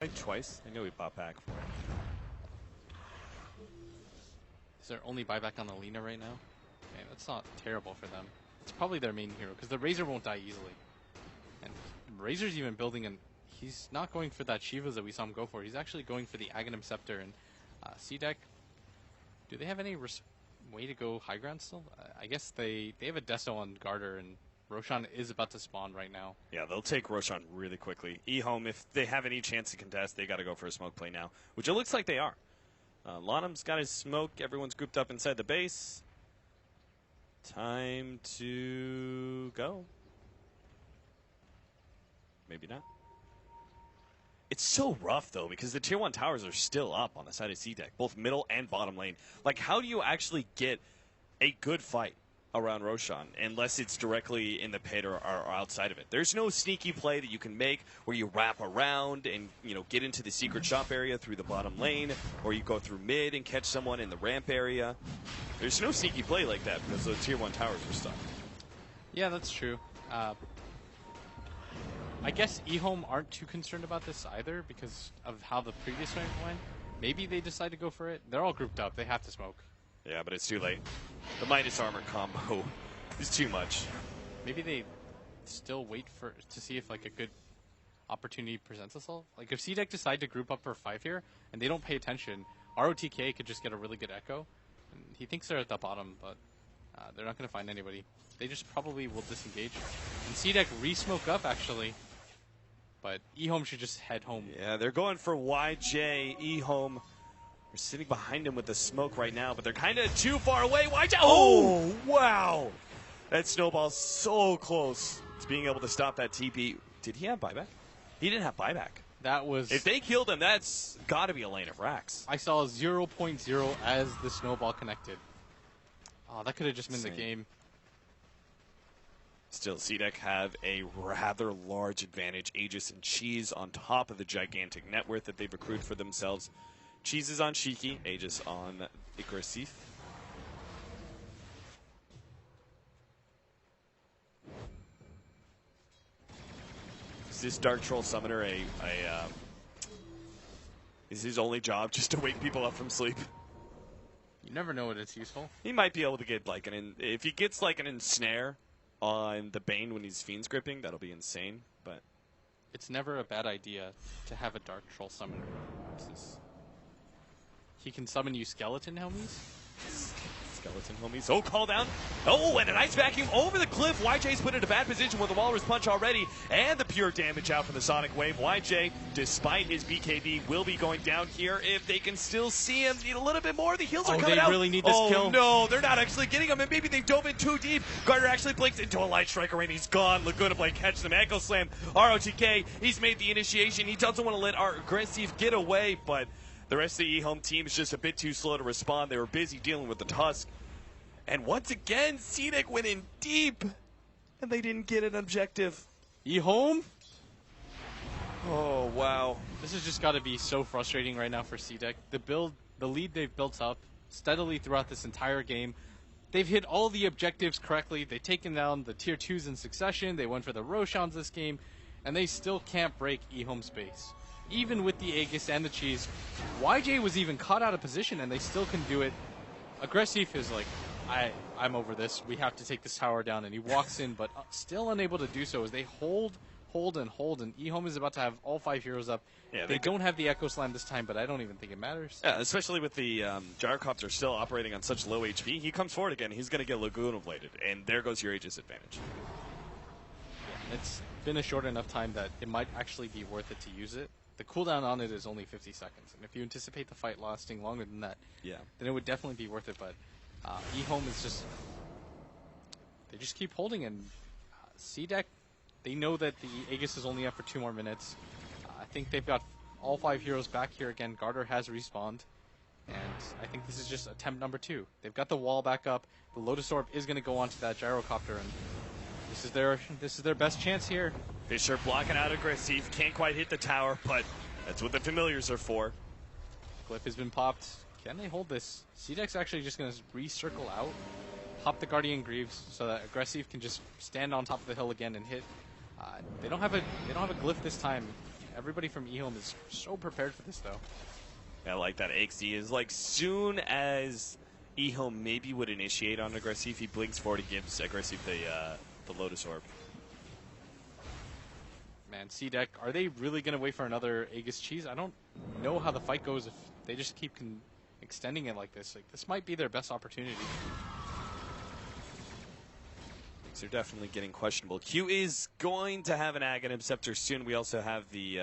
Like twice. I know we bought back for it. Is there only buyback on the Lina right now? Man, that's not terrible for them. It's probably their main hero, because the Razor won't die easily. And Razor's even building an... He's not going for that Shivas that we saw him go for. He's actually going for the Aghanim Scepter. And C-Deck, do they have any way to go high ground still? I guess they have a Deso on Garter, and Roshan is about to spawn right now. Yeah, they'll take Roshan really quickly. E-Home, if they have any chance to contest, they got to go for a smoke play now, which it looks like they are. Lonham's got his smoke. Everyone's grouped up inside the base. Time to go. Maybe not. It's so rough, though, because the Tier 1 towers are still up on the side of C-Deck, both middle and bottom lane. Like, how do you actually get a good fight around Roshan unless it's directly in the pit or outside of it? There's no sneaky play that you can make where you wrap around and, you know, get into the secret shop area through the bottom lane, or you go through mid and catch someone in the ramp area. There's no sneaky play like that because the Tier 1 towers are stuck. Yeah, that's true. I guess E-Home aren't too concerned about this either because of how the previous round went. Maybe they decide to go for it. They're all grouped up. They have to smoke. Yeah, but it's too late. The Midas Armor combo is too much. Maybe they still wait to see if like a good opportunity presents itself. Like if C-Deck decide to group up for 5 here and they don't pay attention, ROTK could just get a really good echo. And he thinks they're at the bottom, but they're not going to find anybody. They just probably will disengage. And C-Deck re-smoke up actually. But E-Home should just head home. Yeah, they're going for YJ. E-Home, we're sitting behind him with the smoke right now, but they're kind of too far away. YJ, oh, wow. That snowball's so close to being able to stop that TP. Did he have buyback? He didn't have buyback. That was... If they killed him, that's got to be a lane of racks. I saw 0.0 as the snowball connected. Oh, that could have just been the game. Still, C-Deck have a rather large advantage. Aegis and Cheese on top of the gigantic net worth that they've accrued for themselves. Cheese is on Shiki, Aegis on Aggressive. Is this Dark Troll Summoner is his only job just to wake people up from sleep? You never know when it's useful. He might be able to get like if he gets like an ensnare on the Bane when he's Fiend's gripping, that'll be insane, but... It's never a bad idea to have a Dark Troll Summoner. He can summon you skeleton homies? Skeleton homies. Oh, call down. Oh, and a nice vacuum over the cliff. YJ's put in a bad position with the Walrus Punch already, and the pure damage out from the Sonic Wave. YJ, despite his BKB, will be going down here if they can still see him. Need a little bit more. The heals are coming out. They really need this kill. Oh, no, they're not actually getting him, and maybe they dove in too deep. Garter actually blinks into a Light Striker, and he's gone. Laguna Blade catch them. Echo Slam. ROTK, he's made the initiation. He doesn't want to let our Aggressive get away, but the rest of the E-Home team is just a bit too slow to respond. They were busy dealing with the Tusk. And once again, C-Deck went in deep, and they didn't get an objective. E-Home? Oh, wow. This has just got to be so frustrating right now for C-Deck. The lead they've built up steadily throughout this entire game. They've hit all the objectives correctly. They've taken down the Tier 2s in succession. They went for the Roshans this game, and they still can't break E-Home's base. Even with the Aegis and the Cheese, YJ was even caught out of position, and they still can do it. Aggressive is like... I'm over this. We have to take this tower down. And he walks in, but still unable to do so as they hold, and E-Home is about to have all 5 heroes up. Yeah, they don't have the Echo Slam this time, but I don't even think it matters. Yeah, especially with the Gyrocopter still operating on such low HP. He comes forward again. He's going to get Laguna Bladed, and there goes your Aegis advantage. Yeah, it's been a short enough time that it might actually be worth it to use it. The cooldown on it is only 50 seconds, and if you anticipate the fight lasting longer than that, then it would definitely be worth it, but... E-Home is just... They just keep holding, and C-Deck, they know that the Aegis is only up for 2 more minutes. I think they've got all 5 heroes back here again. Garter has respawned, and I think this is just attempt number 2. They've got the wall back up. The Lotus Orb is going to go onto that Gyrocopter, and this is their best chance here. Fisher blocking out Aggressive. Can't quite hit the tower, but that's what the Familiars are for. Glyph has been popped. Can they hold this? C-Deck's actually just going to re-circle out, pop the Guardian Greaves so that Aggressive can just stand on top of the hill again and hit. They don't have a glyph this time. Everybody from eHome is so prepared for this, though. I like that. XD is like soon as eHome maybe would initiate on Aggressive, he blinks forward, he gives Aggressive the Lotus Orb. Man, C-Deck, are they really going to wait for another Aegis Cheese? I don't know how the fight goes if they just keep extending it like this. Like, this might be their best opportunity. Things are definitely getting questionable. Q is going to have an Aghanim Scepter soon. We also have the...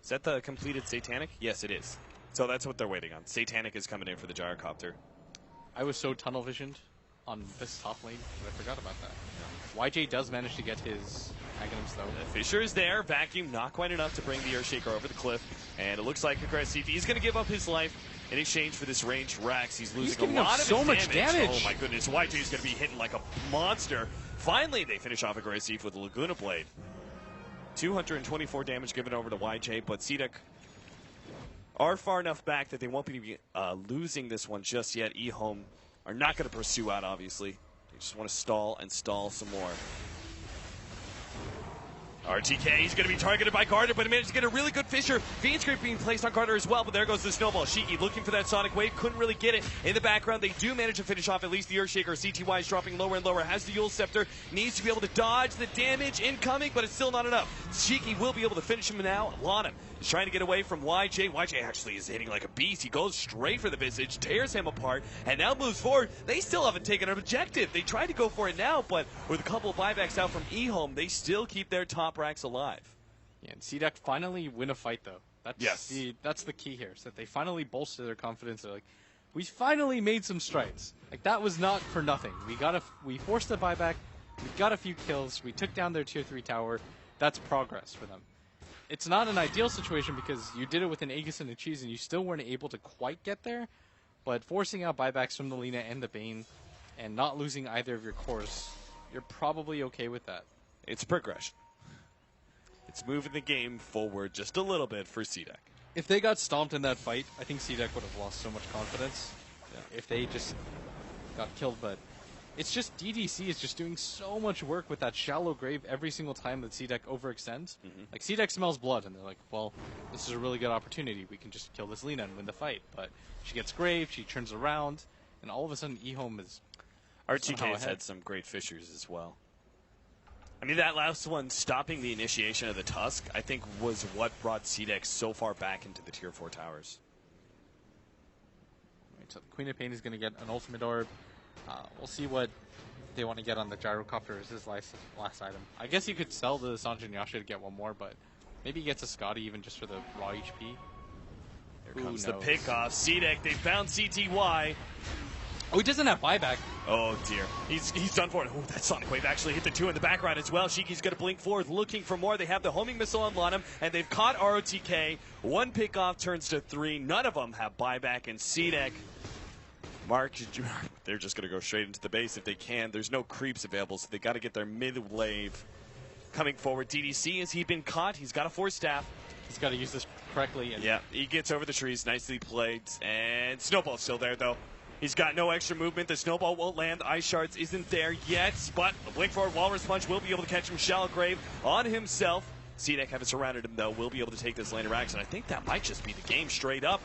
is that the completed Satanic? Yes, it is. So that's what they're waiting on. Satanic is coming in for the Gyrocopter. I was so tunnel visioned on this top lane that I forgot about that. YJ does manage to get his Aghanims, though. Fisher is there. Vacuum, not quite enough to bring the Earthshaker over the cliff. And it looks like Aggressive, he's going to give up his life in exchange for this ranged Rax. He's losing a lot of so his much damage. Oh my goodness, YJ is going to be hitting like a monster. Finally, they finish off Aggressive with the Laguna Blade. 224 damage given over to YJ, but C-Deck are far enough back that they won't be losing this one just yet. eHome are not going to pursue out, obviously. They just want to stall and stall some more. RTK, he's going to be targeted by Carter, but he managed to get a really good Fisher. Fiend Scrape being placed on Carter as well, but there goes the snowball. Shiki looking for that Sonic Wave, couldn't really get it. In the background, they do manage to finish off at least the Earthshaker. CTY is dropping lower and lower, has the Yule Scepter, needs to be able to dodge the damage incoming, but it's still not enough. Shiki will be able to finish him now. Lana is trying to get away from YJ. YJ actually is hitting like a beast. He goes straight for the Visage, tears him apart, and now moves forward. They still haven't taken an objective. They tried to go for it now, but with a couple of buybacks out from eHome, they still keep their top racks alive. Yeah, and C-Deck finally win a fight, though. That's the key here, is that they finally bolster their confidence. They're like, we finally made some strides. Like, that was not for nothing. We forced a buyback, we got a few kills, we took down their tier 3 tower. That's progress for them. It's not an ideal situation because you did it with an Aegis and a Cheese and you still weren't able to quite get there, but forcing out buybacks from the Lina and the Bane and not losing either of your cores, you're probably okay with that. It's progression. It's moving the game forward just a little bit for C-Deck. If they got stomped in that fight, I think C-Deck would have lost so much confidence. Yeah. If they just got killed, but it's just DDC is just doing so much work with that shallow grave every single time that C-Deck overextends. Like, C-Deck smells blood, and they're like, well, this is a really good opportunity. We can just kill this Lina and win the fight. But she gets grave, she turns around, and all of a sudden eHome is RTK's had some great Fishers as well. I mean, that last one, stopping the initiation of the Tusk, I think was what brought C-Deck so far back into the tier 4 towers. Right, so the Queen of Pain is going to get an ultimate orb. We'll see what they want to get on the Gyrocopter as his last item. I guess you could sell the Sanjin Yasha to get one more, but maybe he gets a Scotty even just for the raw HP. Here comes the pick-off. C-Deck, they found CTY. Oh, he doesn't have buyback. Oh, dear. He's done for it. Oh, that Sonic Wave actually hit the 2 in the background as well. Shiki's going to blink forward, looking for more. They have the homing missile on Lanham, and they've caught ROTK. One pick-off turns to 3. None of them have buyback, and C-Deck, Mark, they're just going to go straight into the base if they can. There's no creeps available, so they got to get their mid-wave coming forward. DDC, has he been caught? He's got a Force Staff. He's got to use this correctly. And yeah, he gets over the trees, nicely played, and Snowball's still there, though. He's got no extra movement. The Snowball won't land. Ice Shards isn't there yet, but a blink forward Walrus Punch will be able to catch him. Shallow Grave on himself. C-Deck haven't surrounded him, though. Will be able to take this lane of Rax, and I think that might just be the game straight up.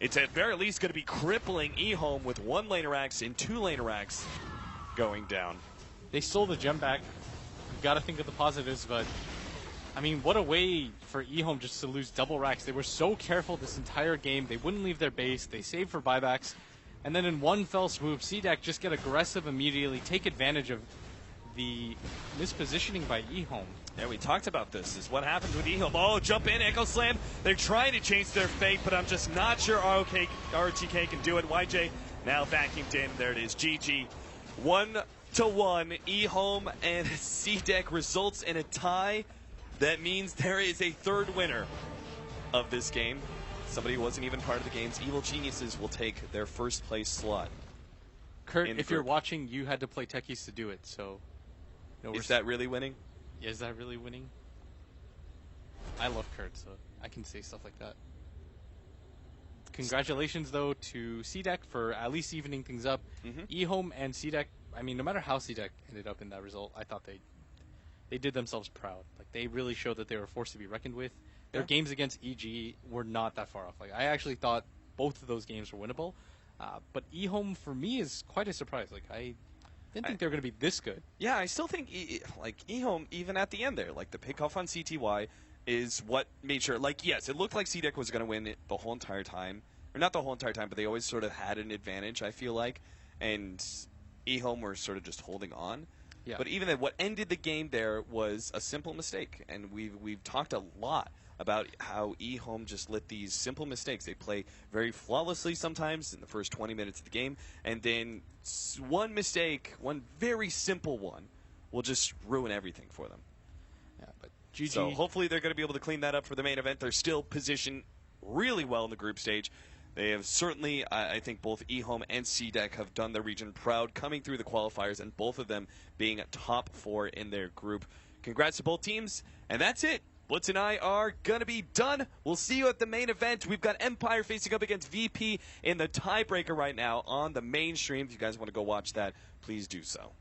It's at very least going to be crippling eHome with 1 lane of Rax and 2 lane of Rax going down. They stole the gem back. You got to think of the positives, but I mean, what a way for eHome just to lose double Rax. They were so careful this entire game. They wouldn't leave their base. They saved for buybacks. And then in one fell swoop, C-Deck just get aggressive immediately, take advantage of the mispositioning by eHome. Yeah, we talked about this, is what happens with eHome. Oh, jump in, Echo Slam. They're trying to change their fate, but I'm just not sure RTK can do it. YJ now vacuumed in. There it is, GG. 1-1, eHome and C-Deck results in a tie. That means there is a third winner of this game. Somebody who wasn't even part of the games. Evil Geniuses will take their first place slot. Kurt, if you're watching, you had to play Techies to do it, so... No, is that really winning? Yeah, is that really winning? I love Kurt, so I can say stuff like that. Congratulations, though, to C-Deck for at least evening things up. eHome and C-Deck, I mean, no matter how C-Deck ended up in that result, I thought they did themselves proud. Like, they really showed that they were a force to be reckoned with. Their Yeah. games against EG were not that far off. Like, I actually thought both of those games were winnable. But eHome, for me, is quite a surprise. Like, I didn't think they were going to be this good. Yeah, I still think eHome, even at the end there, like the pickoff on CTY is what made sure. Like, yes, it looked like CDEC was going to win it the whole entire time, or not the whole entire time, but they always sort of had an advantage. I feel like, and eHome were sort of just holding on. Yeah. But even then, what ended the game there was a simple mistake, and we've talked a lot about how eHome just let these simple mistakes. They play very flawlessly sometimes in the first 20 minutes of the game, and then one mistake, one very simple one, will just ruin everything for them. Yeah, but GG. So hopefully they're going to be able to clean that up for the main event. They're still positioned really well in the group stage. They have certainly, I think, both eHome and CDEC have done their region proud, coming through the qualifiers, and both of them being top 4 in their group. Congrats to both teams, and that's it. Blitz and I are going to be done. We'll see you at the main event. We've got Empire facing up against VP in the tiebreaker right now on the main stream. If you guys want to go watch that, please do so.